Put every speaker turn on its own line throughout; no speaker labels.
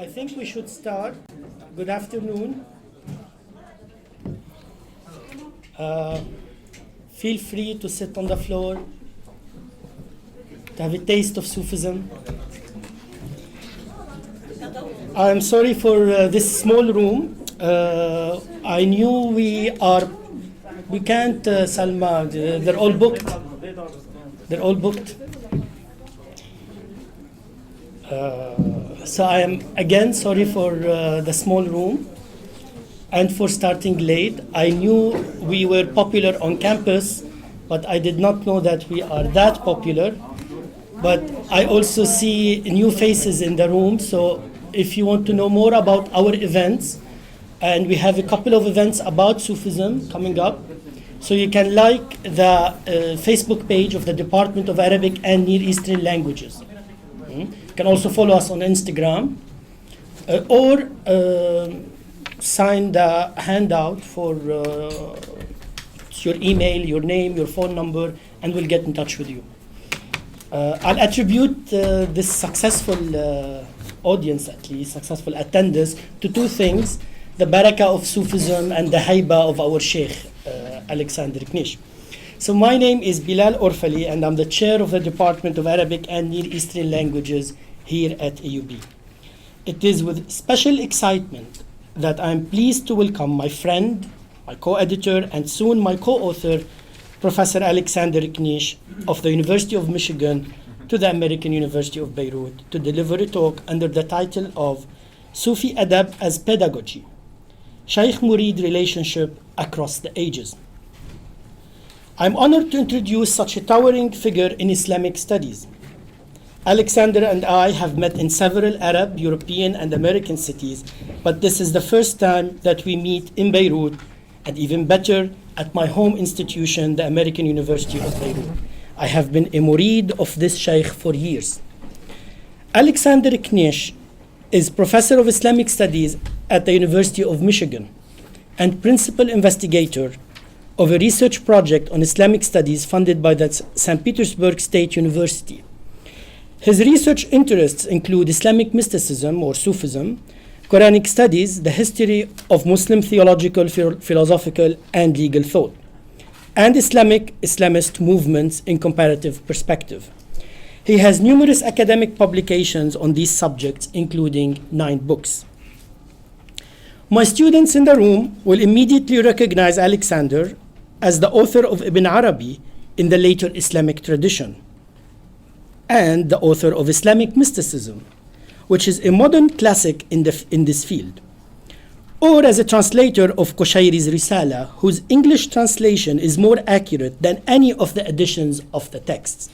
I think we should start. Good afternoon. Feel free to sit on the floor, to have a taste of Sufism. I'm sorry for this small room. I knew we can't, Salma, they're all booked. They're all booked. So I am again sorry for the small room and for starting late. I knew we were popular on campus, but I did not know that we are that popular. But I also see new faces in the room, so if you want to know more about our events, and we have a couple of events about Sufism coming up, so you can like the Facebook page of the Department of Arabic and Near Eastern Languages. You can also follow us on Instagram, or sign the handout for your email, your name, your phone number, and we'll get in touch with you. I'll attribute this successful audience, at least, successful attendance, to two things: the barakah of Sufism and the haiba of our Sheikh, Alexander Knysh. So my name is Bilal Orfali, and I'm the chair of the Department of Arabic and Near Eastern Languages here at AUB. It is with special excitement that I'm pleased to welcome my friend, my co-editor, and soon my co-author, Professor Alexander Knysh of the University of Michigan to the American University of Beirut to deliver a talk under the title of Sufi Adab as Pedagogy, Shaykh-Murid Relationship Across the Ages. I'm honored to introduce such a towering figure in Islamic studies. Alexander and I have met in several Arab, European, and American cities, but this is the first time that we meet in Beirut, and even better, at my home institution, the American University of Beirut. I have been a murid of this Shaykh for years. Alexander Knysh is Professor of Islamic Studies at the University of Michigan and Principal Investigator of a research project on Islamic studies funded by the St. Petersburg State University. His research interests include Islamic mysticism or Sufism, Qur'anic studies, the history of Muslim theological, philosophical, and legal thought, and Islamist movements in comparative perspective. He has numerous academic publications on these subjects, including 9 books. My students in the room will immediately recognize Alexander as the author of Ibn Arabi in the later Islamic tradition, and the author of Islamic Mysticism, which is a modern classic in this field, or as a translator of Qushayri's Risala, whose English translation is more accurate than any of the editions of the texts.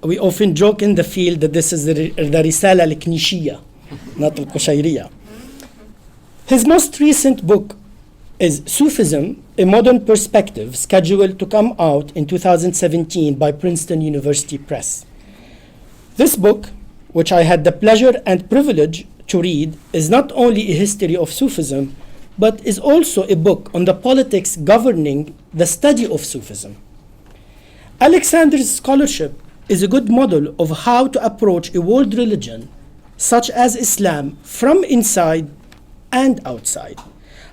We often joke in the field that this is the Risala al-Knishiyya, not al-Qushayriya. His most recent book is Sufism, A Modern Perspective, scheduled to come out in 2017 by Princeton University Press. This book, which I had the pleasure and privilege to read, is not only a history of Sufism, but is also a book on the politics governing the study of Sufism. Alexander's scholarship is a good model of how to approach a world religion, such as Islam, from inside and outside.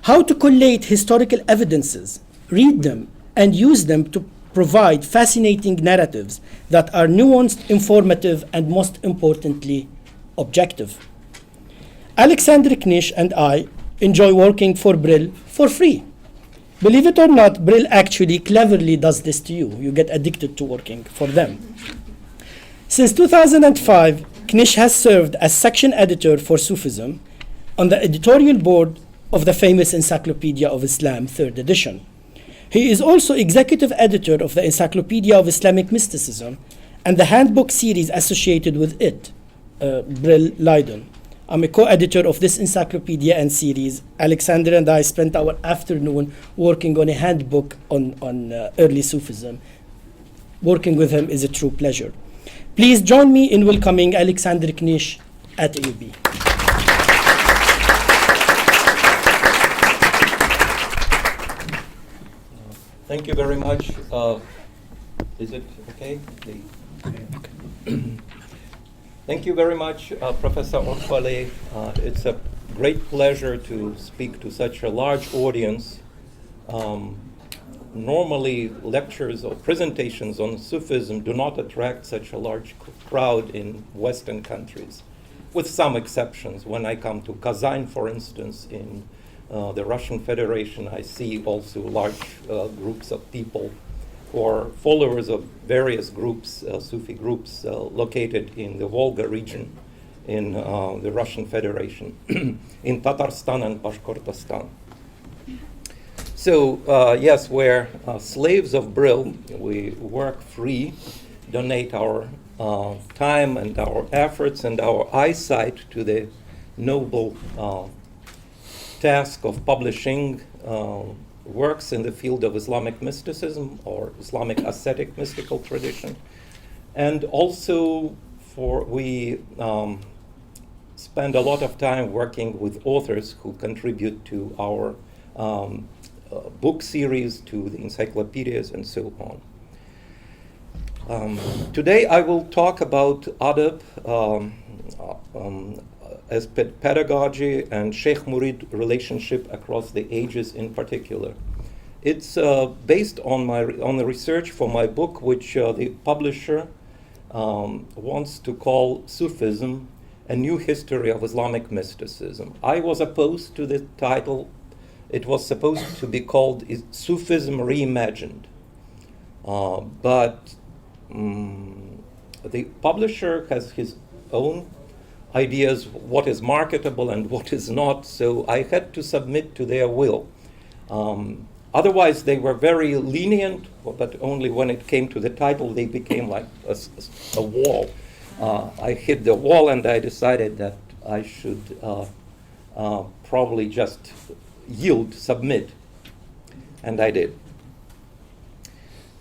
How to collate historical evidences, read them, and use them to provide fascinating narratives that are nuanced, informative, and most importantly, objective. Alexander Knysh and I enjoy working for Brill for free. Believe it or not, Brill actually cleverly does this to you. You get addicted to working for them. Since 2005, Knysh has served as section editor for Sufism on the editorial board of the famous Encyclopedia of Islam, 3rd edition. He is also executive editor of the Encyclopedia of Islamic Mysticism and the handbook series associated with it, Brill, Leiden. I'm a co-editor of this encyclopedia and series. Alexander and I spent our afternoon working on a handbook on early Sufism. Working with him is a true pleasure. Please join me in welcoming Alexander Knysh at AUB.
Thank you very much. Is it okay? Thank you very much, Professor Orfali. It's a great pleasure to speak to such a large audience. Normally, lectures or presentations on Sufism do not attract such a large crowd in Western countries, with some exceptions. When I come to Kazan, for instance, in the Russian Federation, I see also large groups of people who are followers of various groups, Sufi groups, located in the Volga region in the Russian Federation, in Tatarstan and Bashkortostan. So, yes, we're slaves of Brill. We work free, donate our time and our efforts and our eyesight to the noble task of publishing works in the field of Islamic mysticism or Islamic ascetic mystical tradition. And also we spend a lot of time working with authors who contribute to our book series, to the encyclopedias, and so on. Today I will talk about Adab as pedagogy and Shaykh-Murid relationship across the ages in particular. It's based on the research for my book, which the publisher wants to call Sufism, A New History of Islamic Mysticism. I was opposed to the title. It was supposed to be called Sufism Reimagined. But the publisher has his own ideas, what is marketable and what is not, so I had to submit to their will. Otherwise, they were very lenient, but only when it came to the title, they became like a wall. I hit the wall and I decided that I should probably just submit, and I did.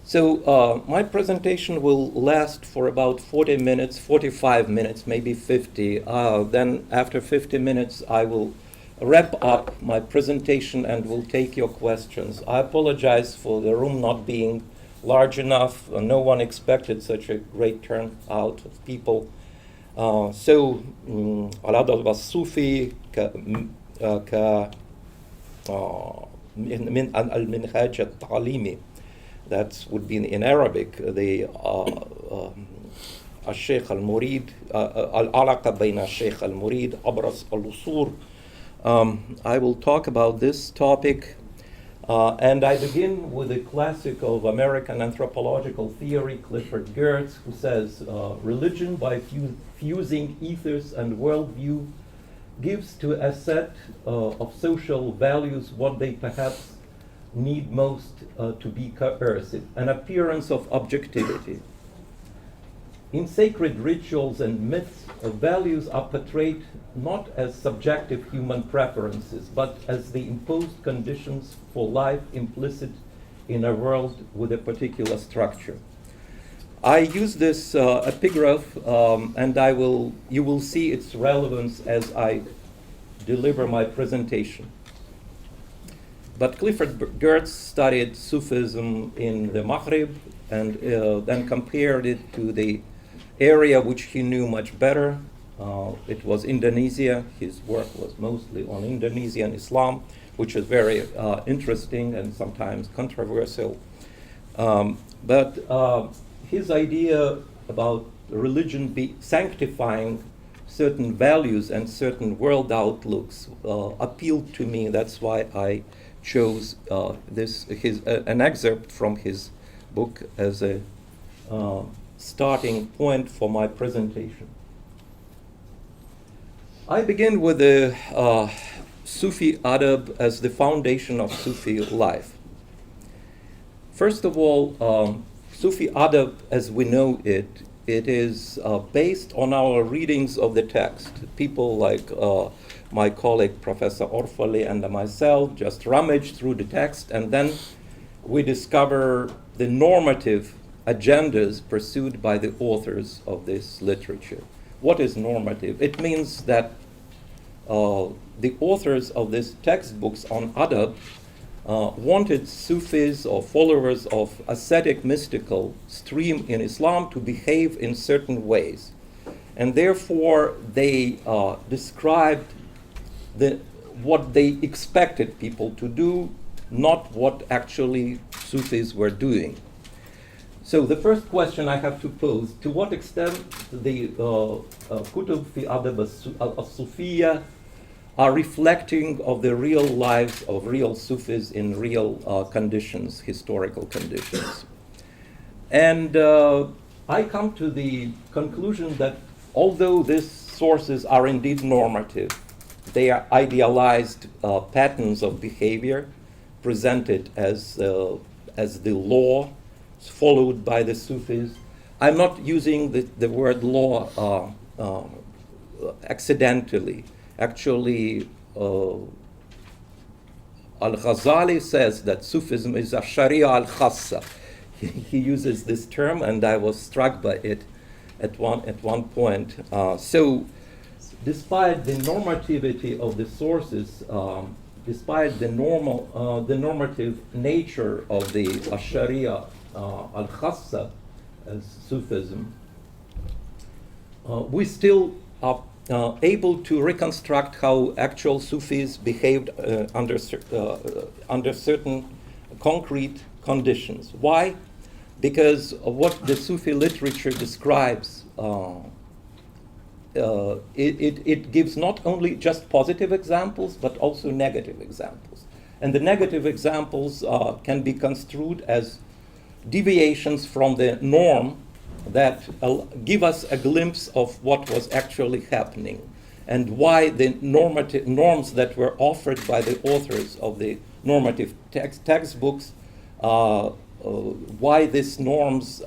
So my presentation will last for about 40 minutes, 45 minutes, maybe 50. Then after 50 minutes, I will wrap up my presentation and will take your questions. I apologize for the room not being large enough. No one expected such a great turnout of people. So, على هذا الصوفي من المنهاج التعليمي. That would be in Arabic, the الشيخ المريد العلاقة بين الشيخ المريد أبرز العصور. I will talk about this topic, and I begin with a classic of American anthropological theory, Clifford Geertz, who says, religion, by fusing ethos and worldview, gives to a set of social values what they perhaps need most to be coercive, an appearance of objectivity. In sacred rituals and myths, values are portrayed not as subjective human preferences, but as the imposed conditions for life implicit in a world with a particular structure. I use this epigraph, and you will see its relevance as I deliver my presentation. But Clifford Geertz studied Sufism in the Maghrib and then compared it to the area which he knew much better. It was Indonesia. His work was mostly on Indonesian Islam, which is very interesting and sometimes controversial. But his idea about religion sanctifying certain values and certain world outlooks appealed to me. That's why I chose an excerpt from his book as a starting point for my presentation. I begin with the Sufi Adab as the foundation of Sufi life. First of all, Sufi Adab, as we know it is based on our readings of the text. People like my colleague Professor Orfali and myself just rummage through the text, and then we discover the normative agendas pursued by the authors of this literature. What is normative? It means that the authors of these textbooks on Adab wanted Sufis or followers of ascetic mystical stream in Islam to behave in certain ways. And therefore, they described what they expected people to do, not what actually Sufis were doing. So the first question I have to pose, to what extent the Kutub fi Adab al-Sufiya are reflecting of the real lives of real Sufis in real conditions, historical conditions. And I come to the conclusion that although these sources are indeed normative, they are idealized patterns of behavior presented as the law followed by the Sufis. I'm not using the word law accidentally. Actually, Al-Ghazali says that Sufism is a Sharia al-Khassa. He uses this term, and I was struck by it at one point. So, despite the normativity of the sources, despite the normative nature of the Sharia al-Khassa as Sufism, we still are able to reconstruct how actual Sufis behaved under certain concrete conditions. Why? Because of what the Sufi literature describes, it gives not only just positive examples, but also negative examples. And the negative examples can be construed as deviations from the norm that give us a glimpse of what was actually happening and why the norms that were offered by the authors of the normative textbooks, why these norms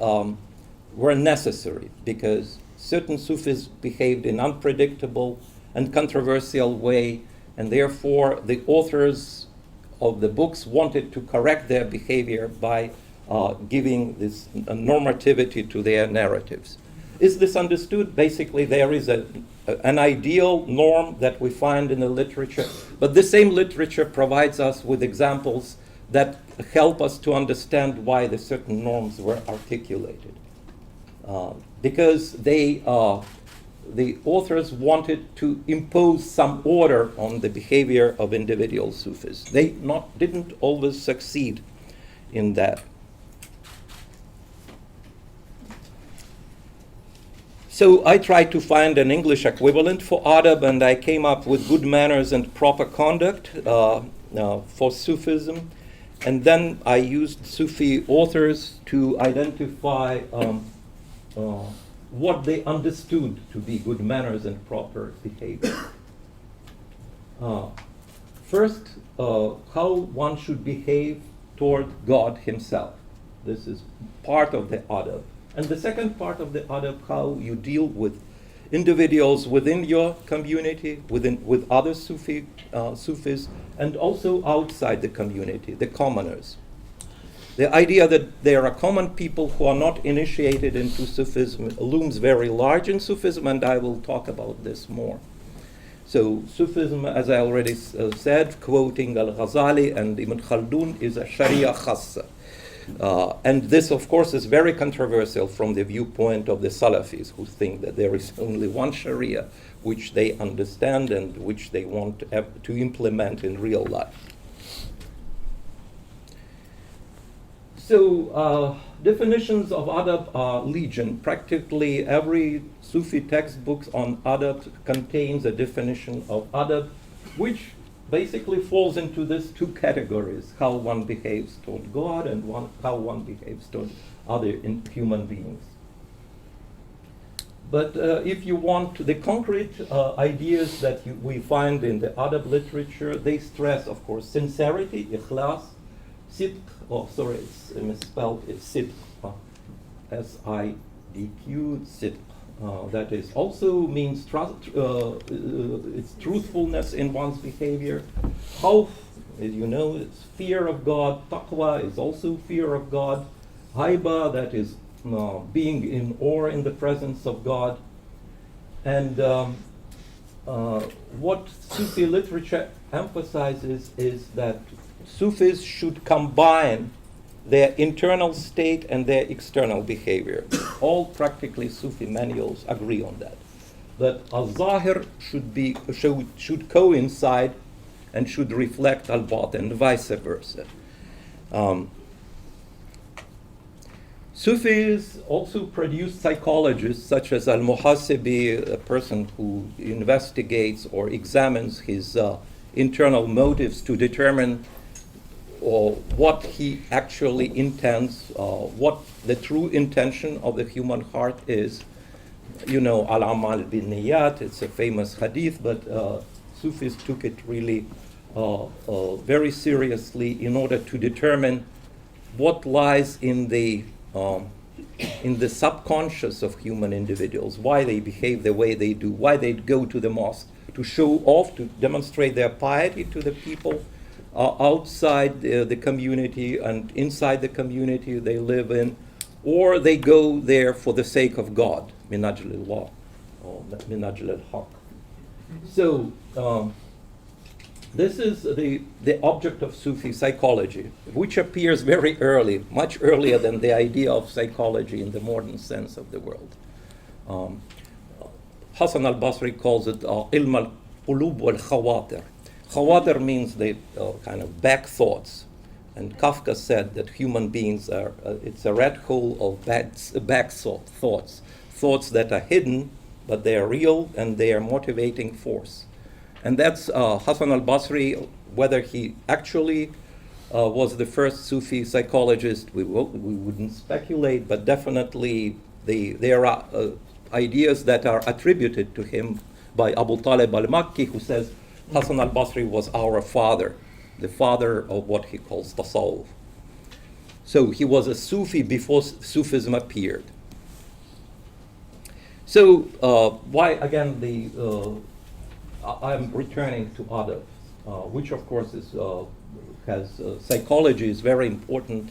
were necessary, because certain Sufis behaved in unpredictable and controversial way, and therefore the authors of the books wanted to correct their behavior by giving this normativity to their narratives. Is this understood? Basically, there is an ideal norm that we find in the literature, but the same literature provides us with examples that help us to understand why the certain norms were articulated. Because the authors wanted to impose some order on the behavior of individual Sufis. They didn't always succeed in that. So I tried to find an English equivalent for adab, and I came up with good manners and proper conduct for Sufism. And then I used Sufi authors to identify what they understood to be good manners and proper behavior. First, how one should behave toward God himself. This is part of the adab. And the second part of the adab, how you deal with individuals within your community, with other Sufis, and also outside the community, the commoners. The idea that there are common people who are not initiated into Sufism looms very large in Sufism, and I will talk about this more. So Sufism, as I already said, quoting Al-Ghazali and Ibn Khaldun, is a Sharia Khassa. And this, of course, is very controversial from the viewpoint of the Salafis, who think that there is only one Sharia which they understand and which they want to implement in real life. So definitions of adab are legion. Practically every Sufi textbook on adab contains a definition of adab, which basically falls into these two categories: how one behaves toward God and how one behaves toward other human beings. But if you want the concrete ideas that we find in the adab literature, they stress, of course, sincerity, ikhlas, sidq, it's misspelled, it's sidq, S-I-D-Q, sidq. That is also means it's truthfulness in one's behavior. Khawf, as you know, it's fear of God. Taqwa is also fear of God. Haiba, that is being in awe in the presence of God. And what Sufi literature emphasizes is that Sufis should combine their internal state and their external behavior. All practically Sufi manuals agree on that. that al-zahir should coincide and should reflect al-batin, vice versa. Sufis also produce psychologists such as al-muhasibi, a person who investigates or examines his internal motives to determine what he actually intends, what the true intention of the human heart is. You know, al-amal bin niyat, it's a famous hadith, but Sufis took it really very seriously in order to determine what lies in the subconscious of human individuals, why they behave the way they do, why they go to the mosque, to show off, to demonstrate their piety to the people outside the community and inside the community they live in, or they go there for the sake of God, min ajli Allah, or min ajli al-haq. So this is the object of Sufi psychology, which appears very early, much earlier than the idea of psychology in the modern sense of the world. Hassan al-Basri calls it ilm al-qulub wal-khawatir. Khawatir means the kind of back thoughts. And Kafka said that human beings are, it's a rat hole of back thoughts, thoughts that are hidden, but they are real and they are motivating force. And that's Hassan al-Basri, whether he actually was the first Sufi psychologist, we wouldn't speculate, but definitely there are ideas that are attributed to him by Abu Talib al-Makki, who says Hassan al-Basri was our father, the father of what he calls tasawwuf. So he was a Sufi before Sufism appeared. So why, again, I'm returning to Adab, which of course is, psychology is very important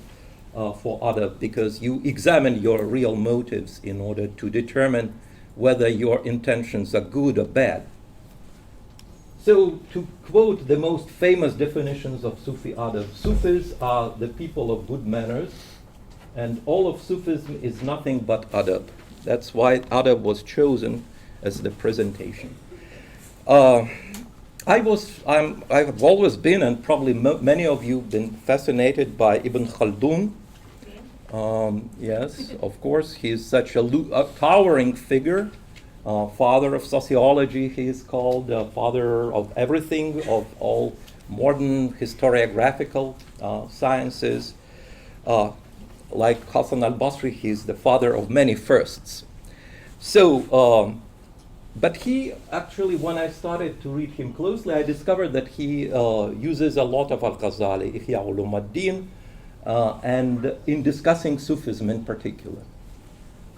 for Adab, because you examine your real motives in order to determine whether your intentions are good or bad. So to quote the most famous definitions of Sufi Adab, Sufis are the people of good manners, and all of Sufism is nothing but Adab. That's why Adab was chosen as the presentation. I've always been, and probably many of you have been fascinated by Ibn Khaldun. Yes, of course, he is such a towering figure. Father of sociology, he is called, father of everything, of all modern historiographical sciences. Like Hassan al-Basri, he is the father of many firsts. So, but he actually, when I started to read him closely, I discovered that he uses a lot of al-Ghazali, Ihya Ulum ad-Din, and in discussing Sufism in particular.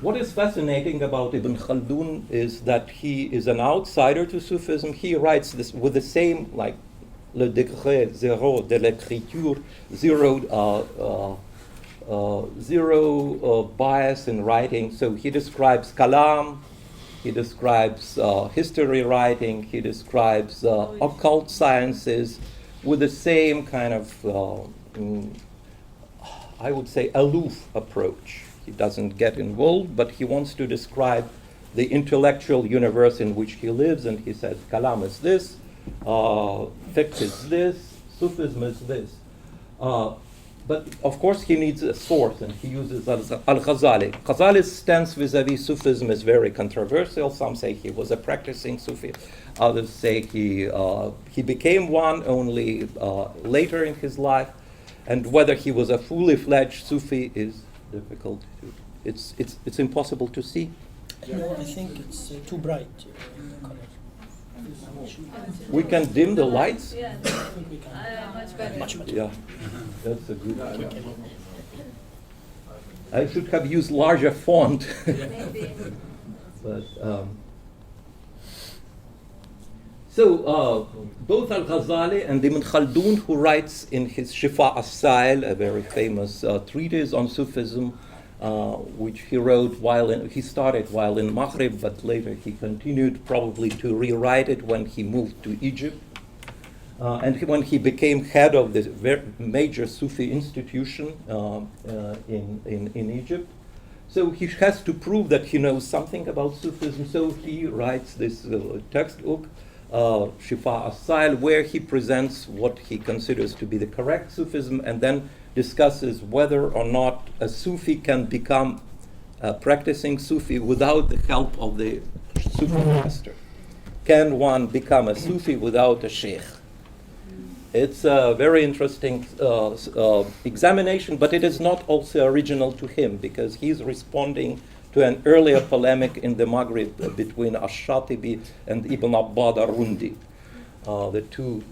What is fascinating about Ibn Khaldun is that he is an outsider to Sufism. He writes this with the same, like, le degré zéro de l'écriture, zero bias in writing. So he describes kalam, he describes history writing, he describes occult sciences with the same kind of, I would say, aloof approach. He doesn't get involved, but he wants to describe the intellectual universe in which he lives, and he says, kalam is this, fiqh is this, Sufism is this. But of course he needs a source, and he uses al-Ghazali. Ghazali's stance vis-a-vis Sufism is very controversial. Some say he was a practicing Sufi. Others say he became one only later in his life. And whether he was a fully fledged Sufi is difficult to, it's impossible to see.
No, I think it's too bright color.
We can dim the lights?
Yeah,
I think we can.
much better.
Much better.
Yeah, that's a good. I should have used larger font.
Maybe.
But so both Al-Ghazali and Ibn Khaldun, who writes in his Shifa as-Sa'il, a very famous treatise on Sufism, which he wrote he started while in Maghrib, but later he continued probably to rewrite it when he moved to Egypt. And when he became head of this very major Sufi institution in Egypt. So he has to prove that he knows something about Sufism. So he writes this textbook, Shifa as-Sail, where he presents what he considers to be the correct Sufism, and then discusses whether or not a Sufi can become a practicing Sufi without the help of the Sufi master. Can one become a Sufi without a Sheikh? It's a very interesting examination, but it is not also original to him, because he's responding to an earlier polemic in the Maghrib between Ash-Shatibi and Ibn Abbad al-Rundi, the two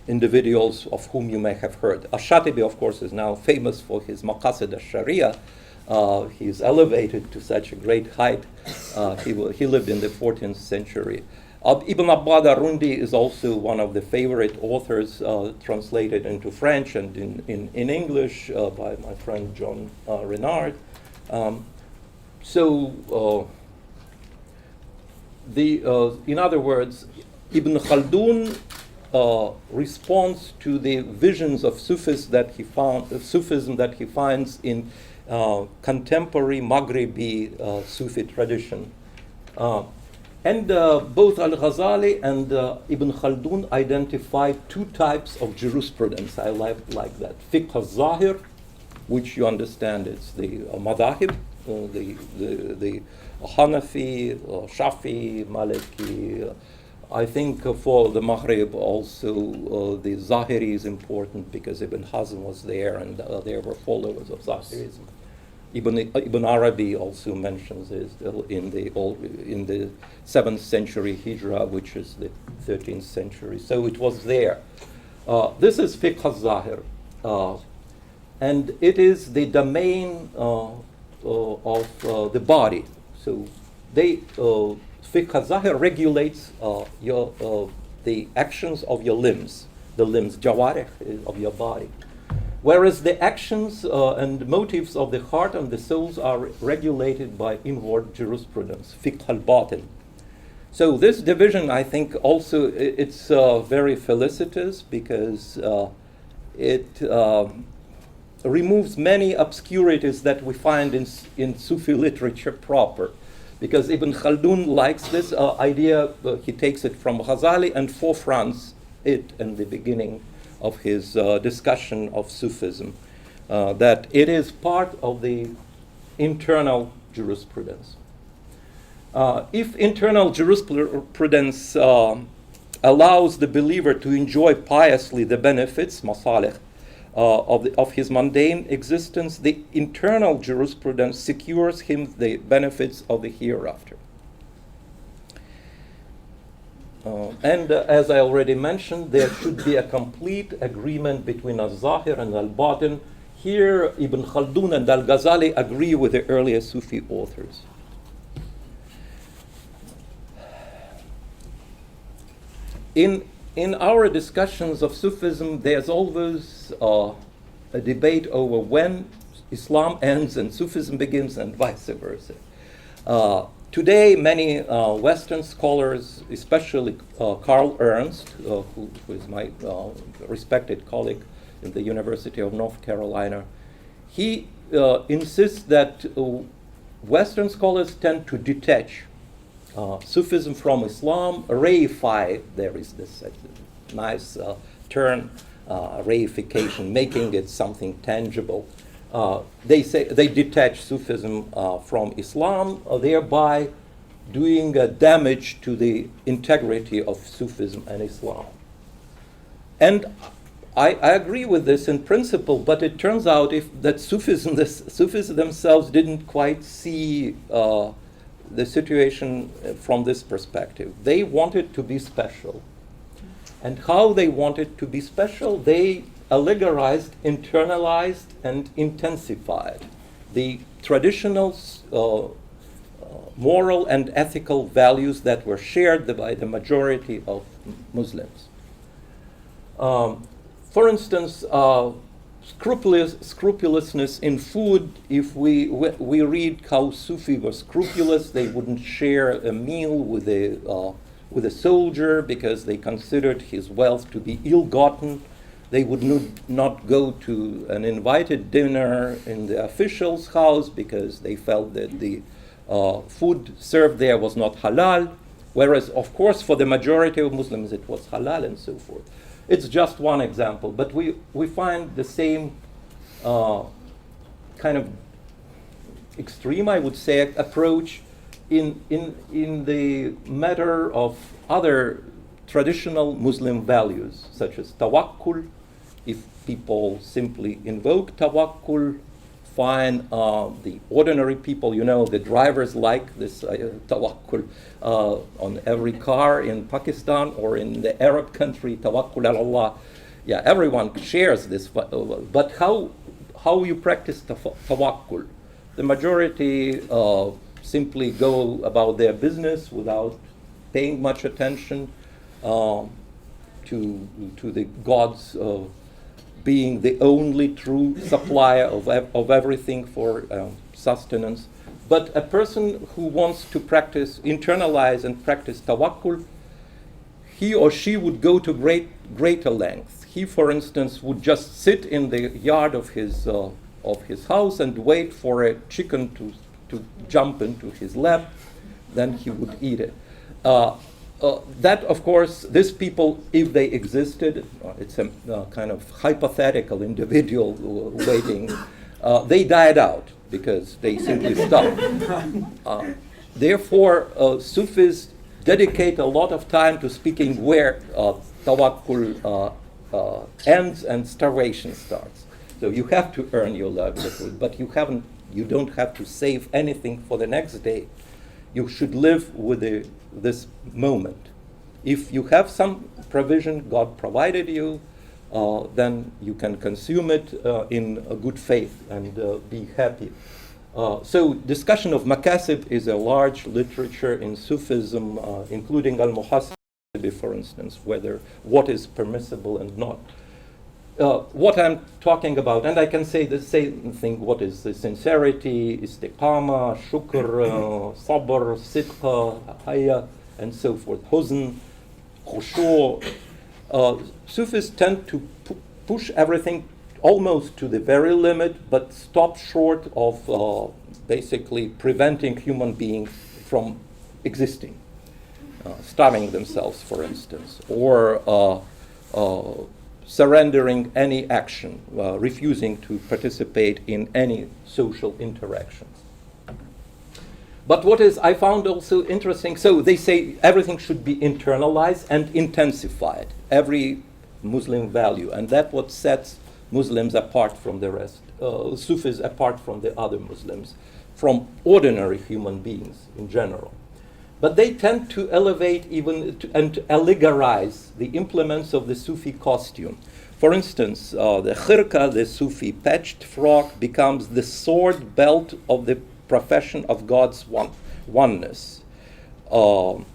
individuals of whom you may have heard. Ash-Shatibi, of course, is now famous for his Maqasid al-Sharia. He's elevated to such a great height. He lived in the 14th century. Ibn Abbad al-Rundi is also one of the favorite authors, translated into French and in English by my friend John Renard. In other words, Ibn Khaldun responds to the visions of Sufism that he finds in contemporary Maghrebi Sufi tradition. And both Al-Ghazali and Ibn Khaldun identify two types of jurisprudence. I like that. Fiqh al-Zahir, which you understand is the madhahib, the Hanafi, Shafi, Maliki. I think for the Maghrib also the Zahiri is important because Ibn Hazm was there and there were followers of Zahirism. Ibn Arabi also mentions this in the 7th century Hijra, which is the 13th century. So it was there. This is Fiqh al-Zahir, and it is the domain of the body. So Fiqh al-Zahir regulates the actions of your limbs, the limbs, jawarih of your body. Whereas the actions and motives of the heart and the souls are regulated by inward jurisprudence, fiqh al-batin. So this division, I think, also it's very felicitous because it removes many obscurities that we find in Sufi literature proper. Because Ibn Khaldun likes this idea, he takes it from Ghazali and forefronts it in the beginning of his discussion of Sufism, that it is part of the internal jurisprudence. If internal jurisprudence allows the believer to enjoy piously the benefits, masalih, of his mundane existence, the internal jurisprudence secures him the benefits of the hereafter. And as I already mentioned, there should be a complete agreement between al-Zahir and al-Batin. Here, Ibn Khaldun and al-Ghazali agree with the earlier Sufi authors. In our discussions of Sufism, there's always a debate over when Islam ends and Sufism begins and vice versa. Today, many Western scholars, especially Carl Ernst, who is my respected colleague in the University of North Carolina, he insists that Western scholars tend to detach Sufism from Islam, reify, there is this nice term, reification, making it something tangible. They say they detach Sufism from Islam, thereby doing damage to the integrity of Sufism and Islam. And I agree with this in principle, but it turns out that Sufis themselves didn't quite see the situation from this perspective. They wanted to be special. And how they wanted to be special, they allegorized, internalized, and intensified the traditional moral and ethical values that were shared by the majority of Muslims. For instance, scrupulousness in food. If we read how Sufi were scrupulous, they wouldn't share a meal with a soldier because they considered his wealth to be ill-gotten. They would not go to an invited dinner in the official's house because they felt that the food served there was not halal, whereas, of course, for the majority of Muslims it was halal and so forth. It's just one example, but we find the same kind of extreme, I would say, approach in the matter of other traditional Muslim values, such as tawakkul. If people simply invoke tawakkul, fine. The ordinary people, the drivers like this tawakkul on every car in Pakistan or in the Arab country, tawakkul ala Allah. Yeah, everyone shares this. But how you practice tawakkul? The majority simply go about their business without paying much attention to the gods being the only true supplier of everything for sustenance. But a person who wants to internalize and practice tawakkul, he or she would go to greater lengths. He, for instance, would just sit in the yard of his house and wait for a chicken to jump into his lap. Then he would eat it. That, of course, these people, if they existed, it's a kind of hypothetical individual waiting, they died out because they simply stopped. Therefore, Sufis dedicate a lot of time to speaking where tawakkul ends and starvation starts. So you have to earn your livelihood, but you don't have to save anything for the next day. You should live with this moment. If you have some provision God provided you, then you can consume it in a good faith and be happy. So discussion of makasib is a large literature in Sufism, including al-muhasibi, for instance, what is permissible and not. What I'm talking about, and I can say the same thing, what is the sincerity, istiqama, shukr, sabr, sidqa, haya, and so forth, huzn, khushu'. Sufis tend to push everything almost to the very limit, but stop short of basically preventing human beings from existing, starving themselves, for instance, or surrendering any action, refusing to participate in any social interactions. But what I found also interesting, so they say everything should be internalized and intensified, every Muslim value, and that's what sets Muslims apart from the rest, Sufis apart from the other Muslims, from ordinary human beings in general. But they tend to elevate and to allegorize the implements of the Sufi costume. For instance, the khirka, the Sufi patched frock, becomes the sword belt of the profession of God's oneness. And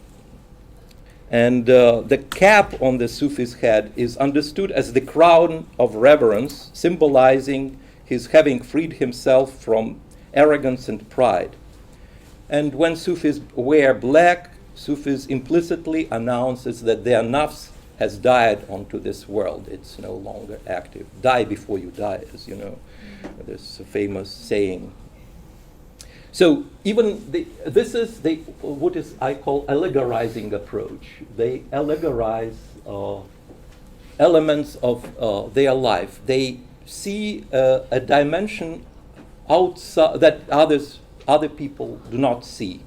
the cap on the Sufi's head is understood as the crown of reverence, symbolizing his having freed himself from arrogance and pride. And when Sufis wear black, Sufis implicitly announces that their nafs has died onto this world. It's no longer active. Die before you die, as you know. There's a famous saying. So even this is what I call allegorizing approach. They allegorize elements of their life. They see a dimension outside that other people do not see.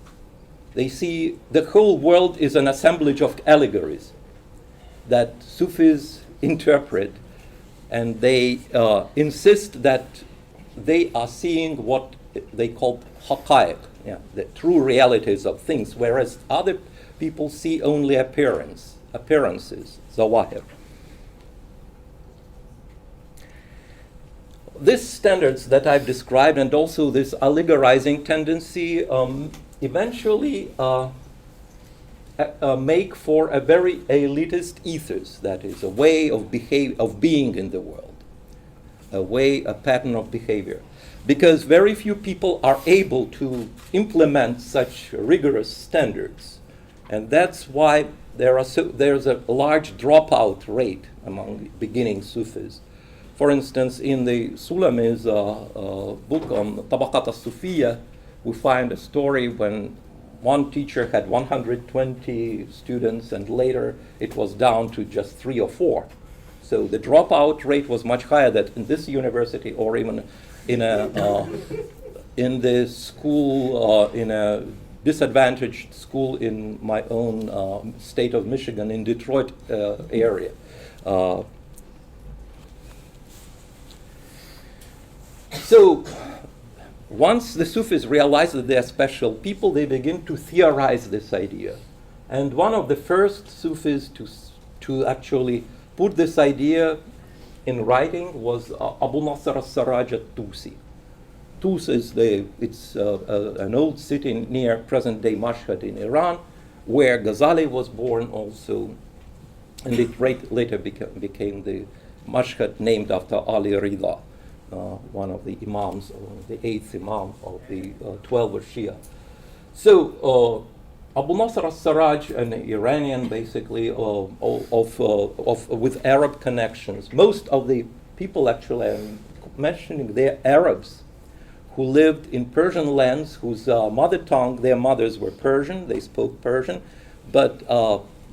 They see the whole world is an assemblage of allegories that Sufis interpret, and they insist that they are seeing what they call haqaiq, the true realities of things, whereas other people see only appearances, zawahir. These standards that I've described, and also this allegorizing tendency, eventually make for a very elitist ethos, that is, a way of being in the world, a pattern of behavior. Because very few people are able to implement such rigorous standards. And that's why there's a large dropout rate among beginning Sufis. For instance, in the Sulami's book on Tabaqat al-Sufiya, we find a story when one teacher had 120 students, and later it was down to just 3 or 4. So the dropout rate was much higher than in this university, or even in a in the school in a disadvantaged school in my own state of Michigan, in Detroit area. So once the Sufis realize that they are special people, they begin to theorize this idea. And one of the first Sufis to actually put this idea in writing was Abu Nasr al-Sarraj al-Tusi. Tus is an old city near present-day Mashhad in Iran, where Ghazali was born also, and it later became the Mashhad named after Ali Rida, one of the imams, the 8th imam of the 12 Shia. So Abu Nasr al-Sarraj, an Iranian basically with Arab connections. Most of the people actually I'm mentioning, they're Arabs who lived in Persian lands, whose mother tongue, their mothers were Persian, they spoke Persian, but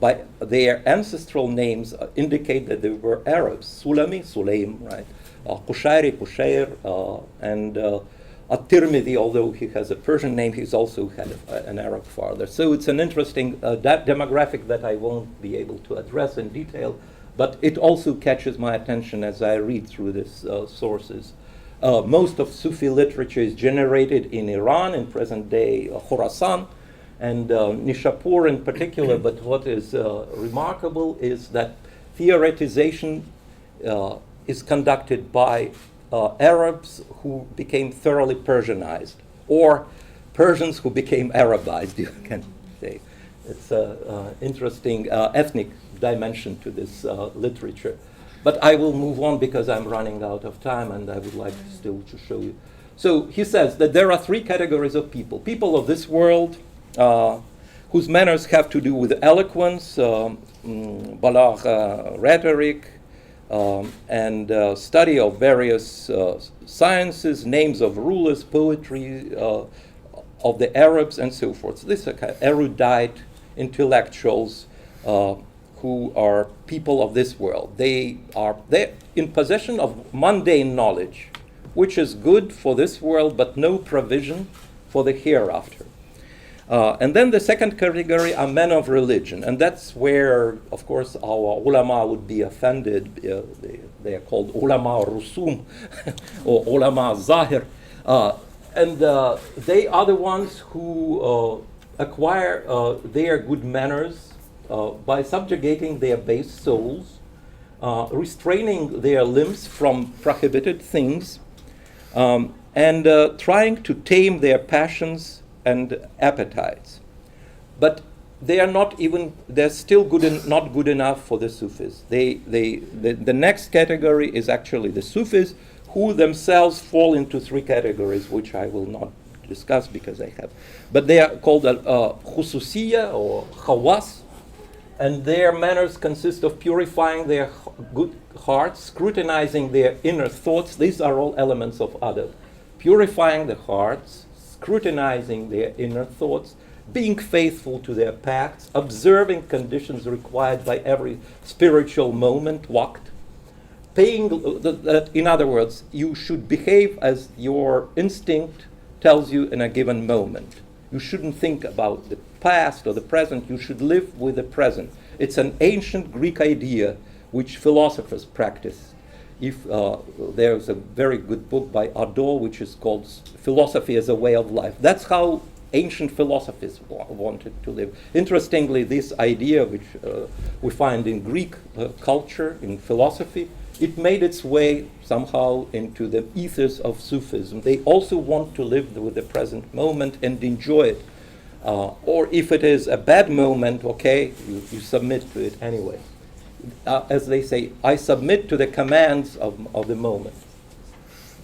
by their ancestral names indicate that they were Arabs. Sulami, Sulaim, right? Qushayri, Qushayr, and At-Tirmidhi, although he has a Persian name, he's also had an Arab father. So it's an interesting that demographic that I won't be able to address in detail, but it also catches my attention as I read through these sources. Most of Sufi literature is generated in Iran, in present-day Khorasan, and Nishapur in particular, but what is remarkable is that theoretization is conducted by Arabs who became thoroughly Persianized, or Persians who became Arabized, you can say. It's an interesting ethnic dimension to this literature. But I will move on because I'm running out of time, and I would like still to show you. So he says that there are 3 categories of people. People of this world whose manners have to do with eloquence, balagh, rhetoric, and study of various sciences, names of rulers, poetry of the Arabs, and so forth. So these are kind of erudite intellectuals who are people of this world. They're in possession of mundane knowledge, which is good for this world, but no provision for the hereafter. And then the second category are men of religion, and that's where, of course, our ulama would be offended. They are called ulama rusum or ulama zahir, and they are the ones who acquire their good manners by subjugating their base souls, restraining their limbs from prohibited things, and trying to tame their passions and appetites. But they are not even, they're still not good enough for the Sufis. The next category is actually the Sufis, who themselves fall into 3 categories, which I will not discuss because I have. But they are called khususiyya or khawas, and their manners consist of purifying their good hearts, scrutinizing their inner thoughts. These are all elements of adab. Purifying the hearts, scrutinizing their inner thoughts, being faithful to their pacts, observing conditions required by every spiritual moment, waqt. In other words, you should behave as your instinct tells you in a given moment. You shouldn't think about the past or the present. You should live with the present. It's an ancient Greek idea which philosophers practice. There's a very good book by Ador which is called Philosophy as a Way of Life. That's how ancient philosophers wanted to live. Interestingly, this idea which we find in Greek culture, in philosophy, it made its way somehow into the ethos of Sufism. They also want to live with the present moment and enjoy it. Or if it is a bad moment, okay, you submit to it anyway. As they say, I submit to the commands of the moment.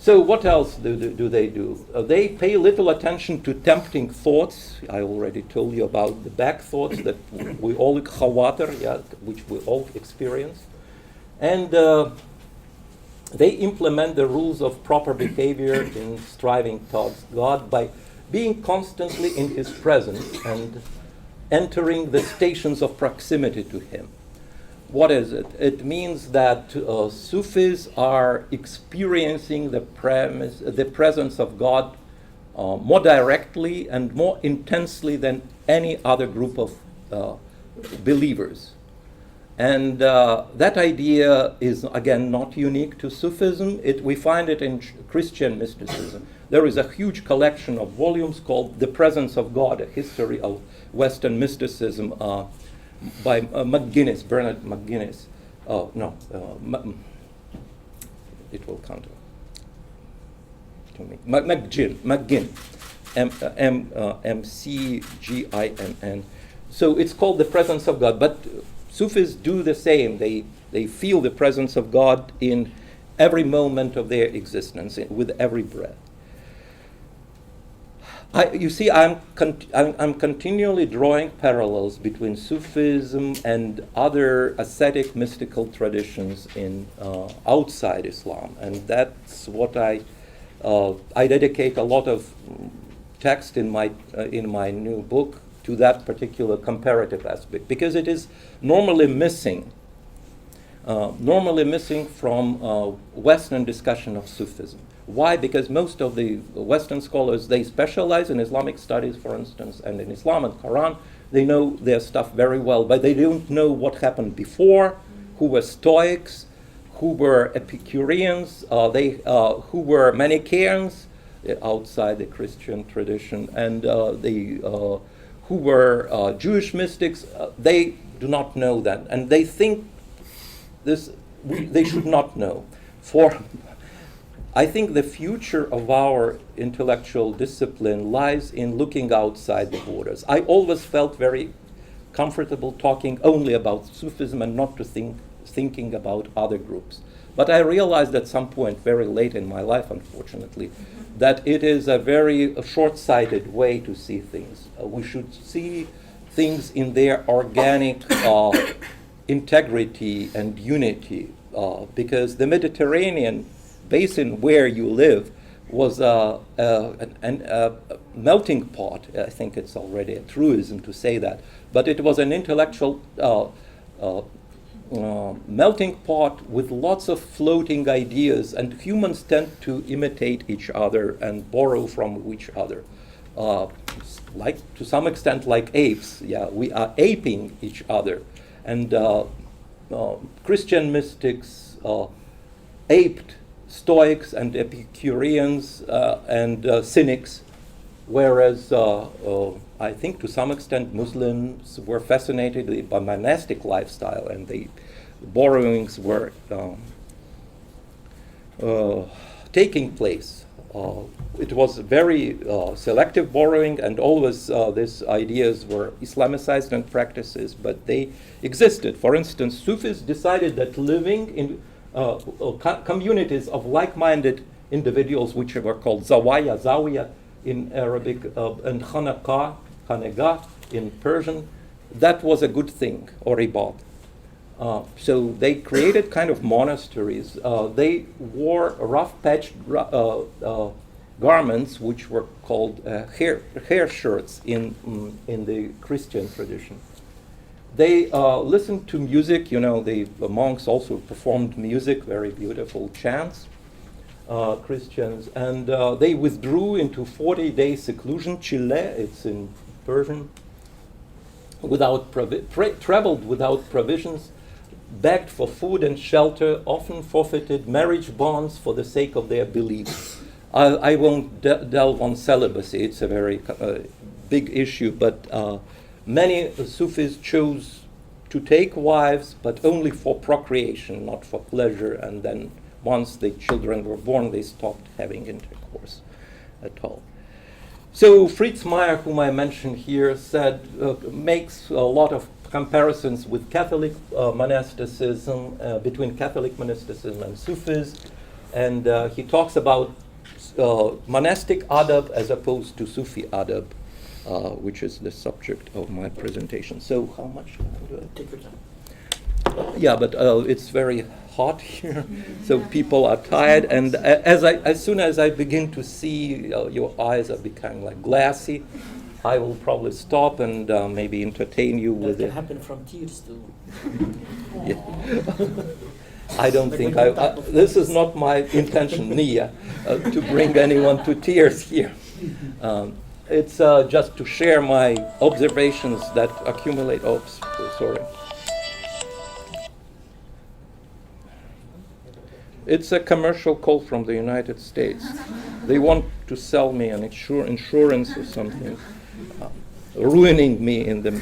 So what else do they do? They pay little attention to tempting thoughts. I already told you about the back thoughts that we all khawatir, yeah, which we all experience. And they implement the rules of proper behavior in striving towards God by being constantly in His presence and entering the stations of proximity to Him. What is it? It means that Sufis are experiencing the presence of God more directly and more intensely than any other group of believers. And that idea is, again, not unique to Sufism. We find it in Christian mysticism. There is a huge collection of volumes called The Presence of God, A History of Western Mysticism, by Bernard McGuinness. It will come to me. McGinn, M-C-G-I-N-N. So it's called The Presence of God, but Sufis do the same. They feel the presence of God in every moment of their existence, with every breath. You see, I'm continually drawing parallels between Sufism and other ascetic mystical traditions in outside Islam, and that's what I dedicate a lot of text in my new book to that particular comparative aspect, because it is normally missing from Western discussion of Sufism. Why? Because most of the Western scholars, they specialize in Islamic studies, for instance, and in Islam and Quran. They know their stuff very well, but they don't know what happened before, who were Stoics, who were Epicureans, who were Manichaeans outside the Christian tradition, and who were Jewish mystics. They do not know that, and they think they should not know. I think the future of our intellectual discipline lies in looking outside the borders. I always felt very comfortable talking only about Sufism and not thinking about other groups. But I realized at some point, very late in my life, unfortunately, that it is a very short-sighted way to see things. We should see things in their organic integrity and unity, because the Mediterranean basin where you live was a melting pot. I think it's already a truism to say that, but it was an intellectual melting pot with lots of floating ideas, and humans tend to imitate each other and borrow from each other. Like to some extent, like apes, we are aping each other, and Christian mystics aped Stoics and Epicureans and Cynics, whereas I think to some extent Muslims were fascinated by monastic lifestyle, and the borrowings were taking place. It was very selective borrowing, and always these ideas were Islamicized and practices, but they existed. For instance, Sufis decided that living in communities of like-minded individuals, which were called zawiya in Arabic, and khanaqah in Persian, that was a good thing, or ibad. So they created kind of monasteries. They wore rough patched garments, which were called hair shirts in the Christian tradition. They listened to music. The monks also performed music, very beautiful chants, Christians, and they withdrew into 40-day seclusion. Chile, it's in Persian. Traveled without provisions, begged for food and shelter, often forfeited marriage bonds for the sake of their beliefs. I won't delve on celibacy. It's a very big issue, but many Sufis chose to take wives, but only for procreation, not for pleasure, and then once the children were born, they stopped having intercourse at all. So Fritz Meyer, whom I mentioned here, makes a lot of comparisons with Catholic monasticism, between Catholic monasticism and Sufis, and he talks about monastic adab as opposed to Sufi adab, which is the subject of my presentation. So how much time do I
Take your time.
Yeah, but it's very hot here, so people are tired. And as soon as I begin to see your eyes are becoming like glassy, I will probably stop and maybe entertain you with
That
it.
can happen from tears too.
Yeah. I don't think this is not my intention, Nia, to bring anyone to tears here. It's just to share my observations that accumulate. Sorry. It's a commercial call from the United States. They want to sell me an insurance or something, ruining me in them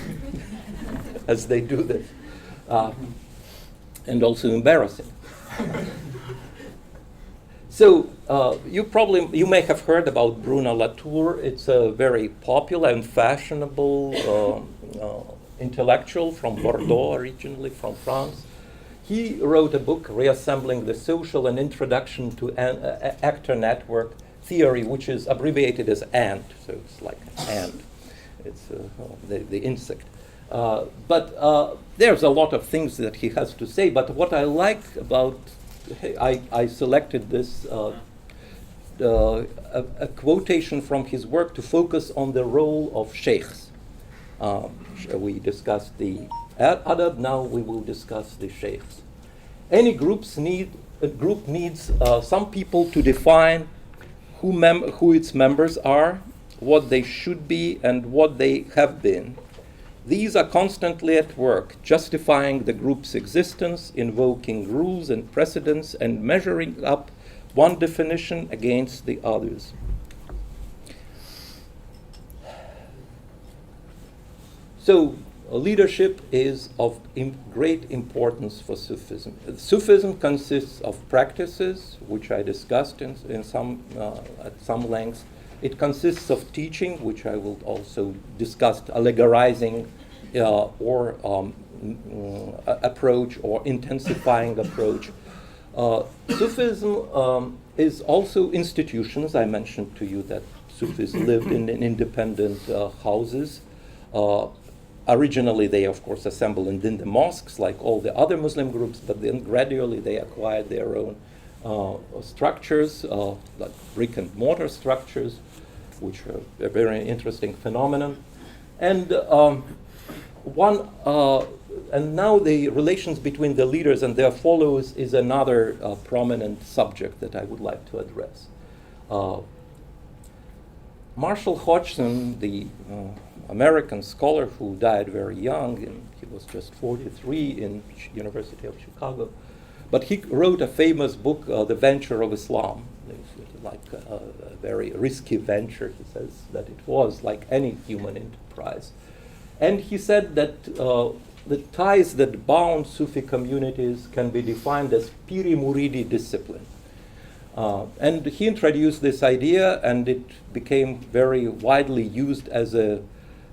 as they do this, and also embarrassing. So you may have heard about Bruno Latour. It's a very popular and fashionable intellectual from Bordeaux, originally from France. He wrote a book, Reassembling the Social, an Introduction to Actor Network Theory, which is abbreviated as ANT, so it's like ant. It's the insect. But there's a lot of things that he has to say, but what I like about, I selected this, a quotation from his work to focus on the role of sheikhs. We discussed the adab, now we will discuss the sheikhs. Any group needs some people to define who its members are, what they should be, and what they have been. These are constantly at work, justifying the group's existence, invoking rules and precedents, and measuring up one definition against the others. So, leadership is of great importance for Sufism. Sufism consists of practices, which I discussed at some length. It consists of teaching, which I will also discuss, allegorizing or approach or intensifying approach. Sufism is also institutions. I mentioned to you that Sufis lived in independent houses. Originally, they, of course, assembled in the mosques like all the other Muslim groups, but then gradually they acquired their own structures, like brick and mortar structures, which are a very interesting phenomenon. And and now the relations between the leaders and their followers is another prominent subject that I would like to address. Marshall Hodgson, the American scholar who died very young, and he was just 43 in University of Chicago, but he wrote a famous book, The Venture of Islam. It's like a very risky venture. He says that it was like any human enterprise. And he said that the ties that bound Sufi communities can be defined as piri-muridi discipline. And he introduced this idea, and it became very widely used as a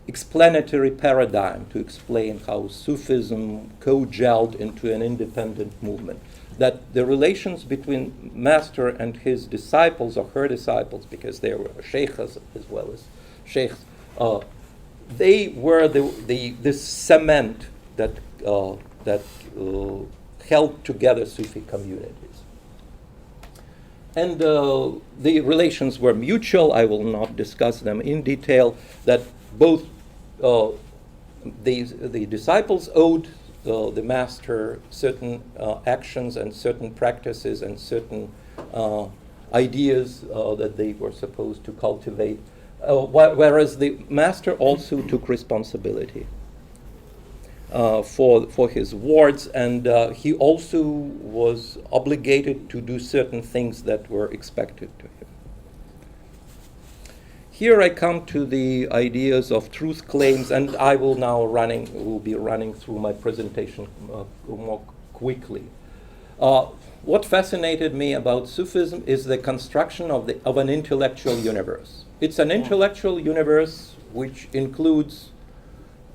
explanatory paradigm to explain how Sufism co-gelled into an independent movement. That the relations between master and his disciples, or her disciples, because there were sheikhs as well as sheikhs, they were the cement that held together Sufi communities. And the relations were mutual. I will not discuss them in detail. That both the disciples owed the master certain actions and certain practices and certain ideas that they were supposed to cultivate, whereas the master also took responsibility for his wards, and he also was obligated to do certain things that were expected to him. Here I come to the ideas of truth claims, and I will be running through my presentation more quickly. What fascinated me about Sufism is the construction of an intellectual universe. It's an intellectual universe which includes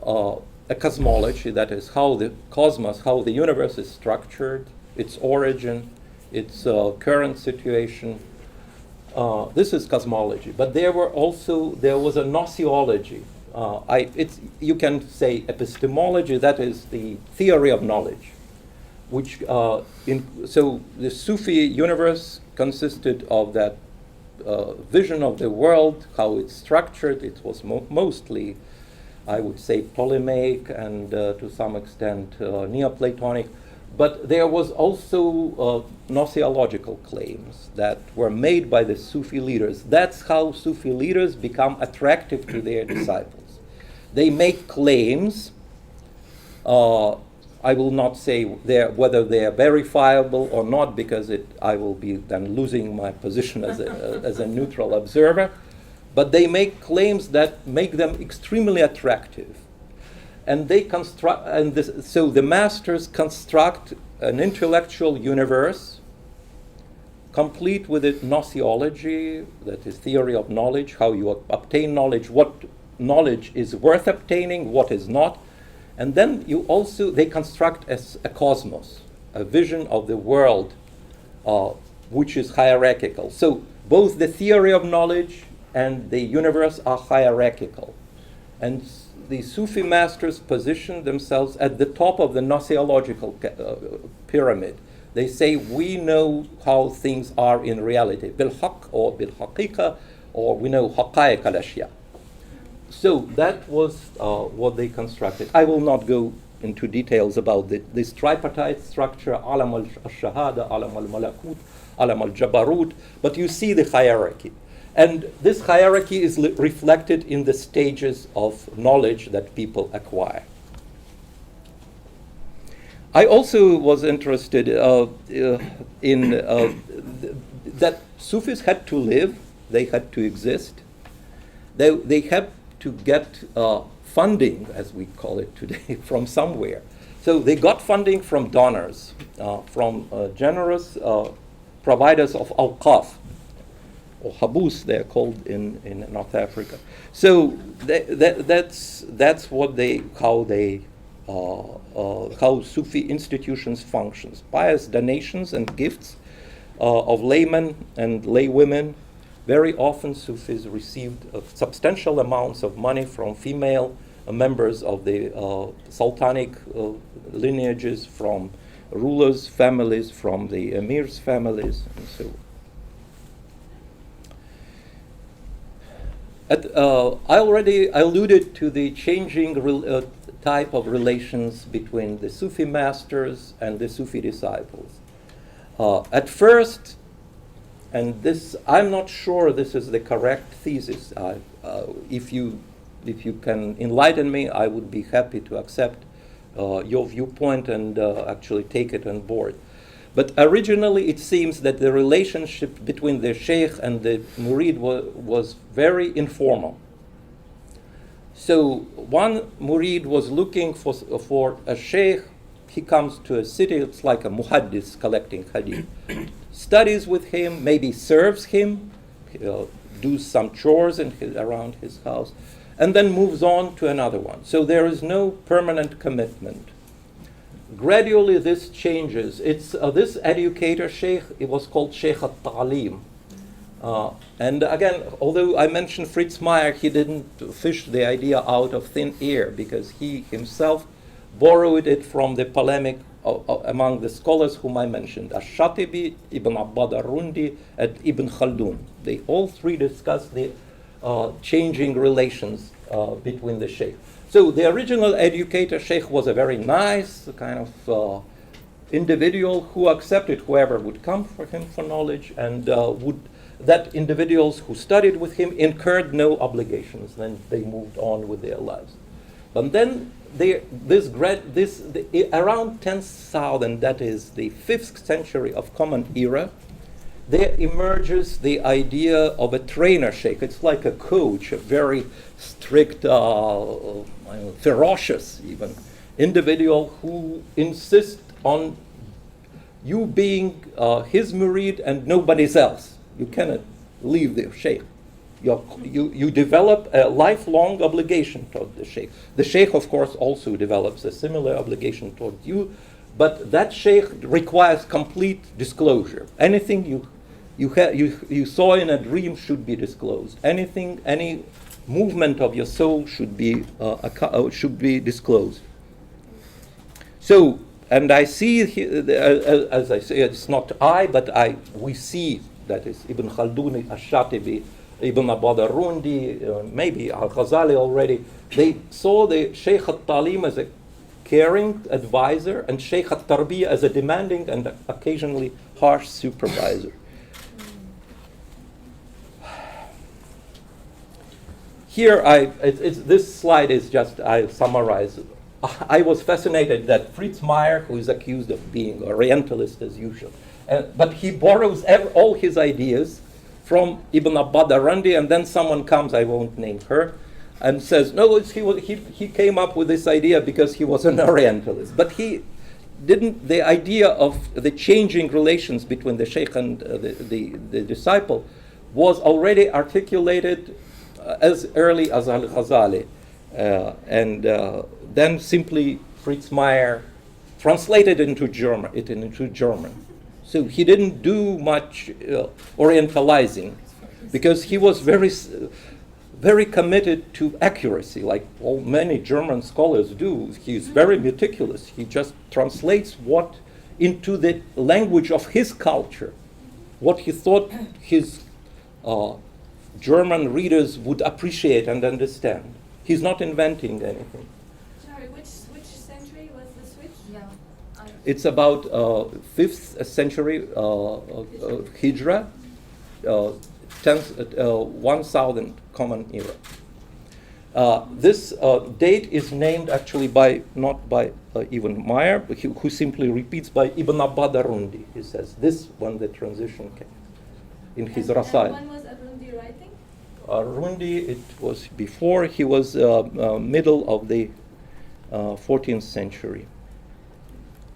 a cosmology, that is how the cosmos, how the universe is structured, its origin, its current situation. This is cosmology, but there was a gnoseology. You can say epistemology, that is the theory of knowledge, which so the Sufi universe consisted of that vision of the world, how it's structured. It was mostly, I would say, Ptolemaic and to some extent Neoplatonic. But there was also gnoseological claims that were made by the Sufi leaders. That's how Sufi leaders become attractive to their disciples. They make claims. I will not say whether they are verifiable or not, because I will be then losing my position as a neutral observer. But they make claims that make them extremely attractive. And they construct, so the masters construct an intellectual universe complete with a gnoseology, that is theory of knowledge, how you obtain knowledge, what knowledge is worth obtaining, what is not. And then they construct as a cosmos, a vision of the world which is hierarchical. So both the theory of knowledge and the universe are hierarchical. And the Sufi masters position themselves at the top of the gnoseological pyramid. They say, we know how things are in reality, bil-haq or bil-haqiqa, or we know haqa'iq al-ashya. So that was what they constructed. I will not go into details about this tripartite structure, alam al-shahada, alam al-malakut, alam al-jabarut, but you see the hierarchy. And this hierarchy is reflected in the stages of knowledge that people acquire. I also was interested in that Sufis had to live, they had to exist, they had to get funding, as we call it today, from somewhere. So they got funding from donors, from generous providers of awqaf, or habus, they're called in North Africa. So that's what how Sufi institutions functions. Pious donations and gifts of laymen and laywomen. Very often Sufis received substantial amounts of money from female members of the sultanic lineages, from rulers' families, from the emirs' families, and so on. I already alluded to the changing type of relations between the Sufi masters and the Sufi disciples. At first, and this, I'm not sure this is the correct thesis. If you can enlighten me, I would be happy to accept your viewpoint and actually take it on board. But originally, it seems that the relationship between the sheikh and the murid was very informal. So one murid was looking for a sheikh. He comes to a city, it's like a muhaddis collecting hadith. Studies with him, maybe serves him, do some chores around his house, and then moves on to another one. So there is no permanent commitment. Gradually this changes. It's this educator, Sheikh, it was called Sheikh al-Ta'lim. And again, although I mentioned Fritz Meyer, he didn't fish the idea out of thin air, because he himself borrowed it from the polemic among the scholars whom I mentioned, Ash-Shatibi, Ibn Abbad al-Rundi, and Ibn Khaldun. They all three discuss the changing relations between the sheikh. So the original educator, sheikh, was a very nice kind of individual who accepted whoever would come for him for knowledge, and that individuals who studied with him incurred no obligations. Then they moved on with their lives. But then around 10,000, that is the 5th century of Common Era, there emerges the idea of a trainer sheikh. It's like a coach, a very strict, ferocious even individual who insists on you being his murid and nobody's else. You cannot leave the sheikh. You develop a lifelong obligation toward the sheikh. The sheikh, of course, also develops a similar obligation toward you, but that sheikh requires complete disclosure. Anything you saw in a dream should be disclosed. Any movement of your soul should be disclosed. So, and I see, as I say, it's not but we see, that is Ibn Khaldun, Ash-Shatibi, Ibn Abad-Rundi, maybe Al-Ghazali already, they saw the Shaykh al-Talim as a caring advisor and Shaykh al-Tarbiyah as a demanding and occasionally harsh supervisor. Here, this slide is just, I summarize. I was fascinated that Fritz Meyer, who is accused of being Orientalist as usual, but he borrows all his ideas from Ibn Abad-Rundi, and then someone comes, I won't name her, and says, no, he came up with this idea because he was an Orientalist. But he didn't, the idea of the changing relations between the sheikh and the disciple was already articulated as early as Al-Ghazali. And then simply Fritz Meyer translated into German. So he didn't do much orientalizing because he was very committed to accuracy, like many German scholars do. He's very meticulous. He just translates what into the language of his culture, what he thought his German readers would appreciate and understand. He's not inventing anything.
Sorry, which century was the switch? Yeah.
It's about 5th century Hijra, 1000 Common Era. This date is named actually not by Ibn Meyer, but who simply repeats by Ibn Abad-Rundi. He says this when the transition came in his Rasail.
And when was Rundi writing?
Rundi, it was before. He was middle of the 14th century.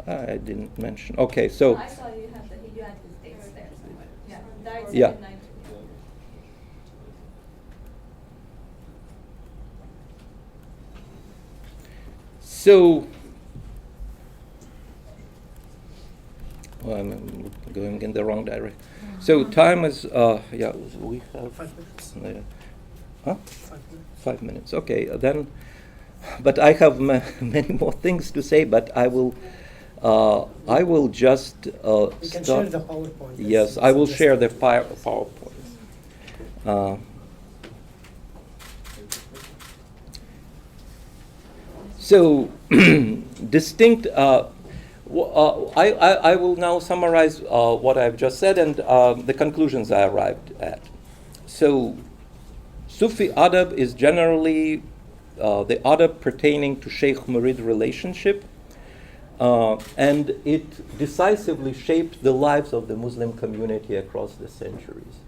I didn't mention. Okay, so.
I saw you had his dates there somewhere. Yeah. Died
Yeah.
790.
So, I'm going in the wrong direction. So time is, we have
5 minutes.
5 minutes. 5 minutes. Okay, then. But I have many more things to say. But I will just
You can share the PowerPoint.
Yes, I will share the PowerPoint. So, distinct. I will now summarize what I've just said and the conclusions I arrived at. So, Sufi Adab is generally the adab pertaining to Shaykh-Murid relationship, and it decisively shaped the lives of the Muslim community across the centuries.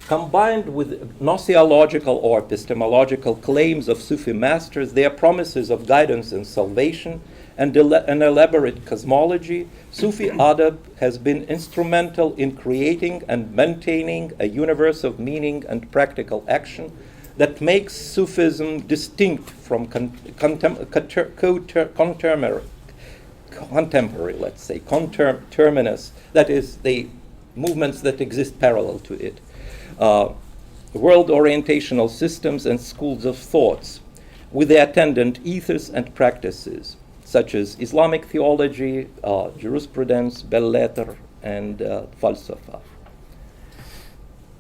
Combined with gnoseological or epistemological claims of Sufi masters, their promises of guidance and salvation, and an elaborate cosmology, Sufi Adab has been instrumental in creating and maintaining a universe of meaning and practical action that makes Sufism distinct from contemporary, let's say, conterminous, that is, the movements that exist parallel to it. World orientational systems and schools of thoughts with the attendant ethos and practices such as Islamic theology, jurisprudence, belles-lettres, and falsafa.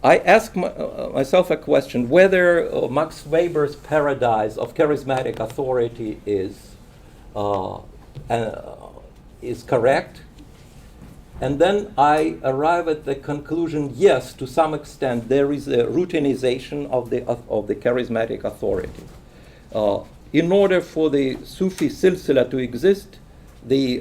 I ask myself a question, whether Max Weber's paradise of charismatic authority is correct. And then I arrive at the conclusion, yes, to some extent, there is a routinization of the charismatic authority. In order for the Sufi silsila to exist, the